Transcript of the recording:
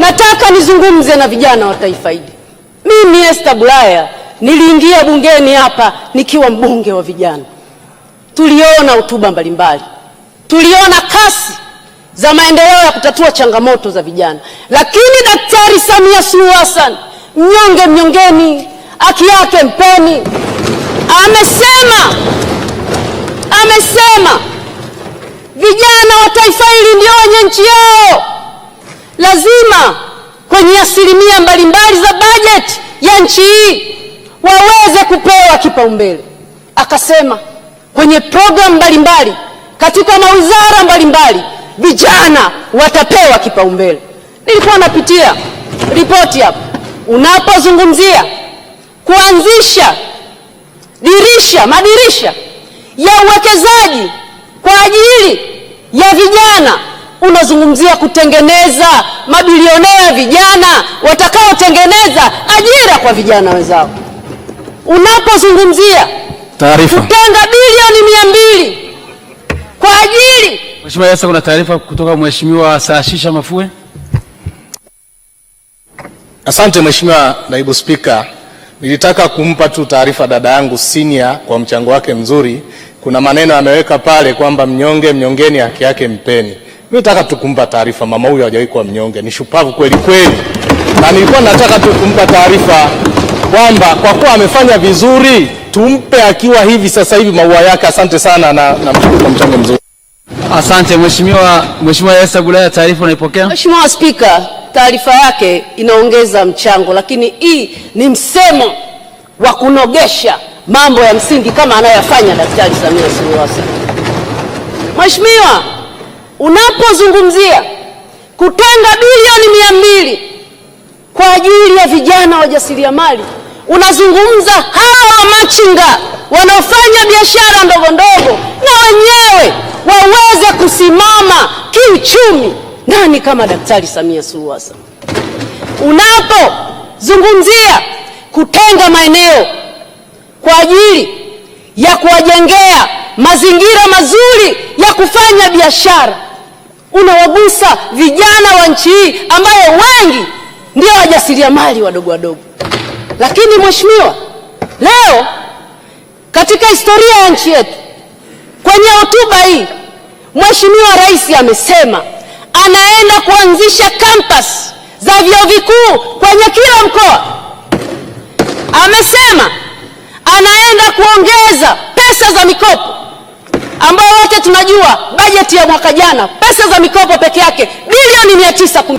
Nataka nizungumze na vijana wa taifa hili. Mimi Esther Bulaya niliingia bungeni hapa nikiwa mbunge wa vijana. Tuliona hotuba mbalimbali, tuliona kasi za maendeleo ya kutatua changamoto za vijana, lakini Daktari Samia Suluhu Hassan, mnyonge mnyongeni, haki yake mpeni, amesema vijana wa taifa hili ndio wenye nchi yao, lazima kwenye asilimia mbalimbali za bajeti ya nchi hii waweze kupewa kipaumbele. Akasema kwenye programu mbalimbali katika mawizara mbalimbali vijana watapewa kipaumbele. Nilikuwa napitia ripoti hapa, unapozungumzia kuanzisha madirisha ya uwekezaji kwa ajili ya vijana, unazungumzia kutengeneza mabilionea vijana watakaotengeneza ajira kwa vijana wenzao. Unapozungumzia kutenga bilioni 200 kwa ajili. Mheshimiwa Yasa, kuna taarifa kutoka Mheshimiwa Saashisha Mafue. Asante Mheshimiwa Naibu Spika, nilitaka kumpa tu taarifa dada yangu senior kwa mchango wake mzuri. Kuna maneno ameweka pale kwamba mnyonge mnyongeni, haki yake mpeni. Mimi nataka tukumpa taarifa, mama huyu hajawahi kuwa mnyonge, ni shupavu kweli kweli, na nilikuwa nataka tu kumpa taarifa kwamba kwa kuwa amefanya vizuri tumpe akiwa hivi sasa hivi maua yake. Asante sana na mshukuru kwa mchango mzuri. Asante Mheshimiwa Esther Bulaya, taarifa unaipokea? Mheshimiwa Spika, taarifa yake inaongeza mchango, lakini hii ni msemo wa kunogesha mambo ya msingi kama anayoyafanya Daktari Samia Suluhu Hassan. Mheshimiwa, unapozungumzia kutenga bilioni 200 kwa ajili ya vijana wajasiriamali, unazungumza hawa machinga wanaofanya biashara ndogo ndogo na wenyewe waweze kusimama kiuchumi. Nani kama Daktari Samia Suluhu Hassan? Unapozungumzia kutenga maeneo kwa ajili ya kuwajengea mazingira mazuri ya kufanya biashara, unawagusa vijana wa nchi hii ambayo wengi ndio wajasiriamali wadogo wadogo. Lakini mheshimiwa, leo katika historia ya nchi yetu, kwenye hotuba hii Mheshimiwa Rais amesema anaenda kuanzisha campus za vyuo vikuu kwenye kila mkoa. Amesema anaenda kuongeza pesa za mikopo, ambayo wote tunajua bajeti ya mwaka jana pesa za mikopo peke yake bilioni 910.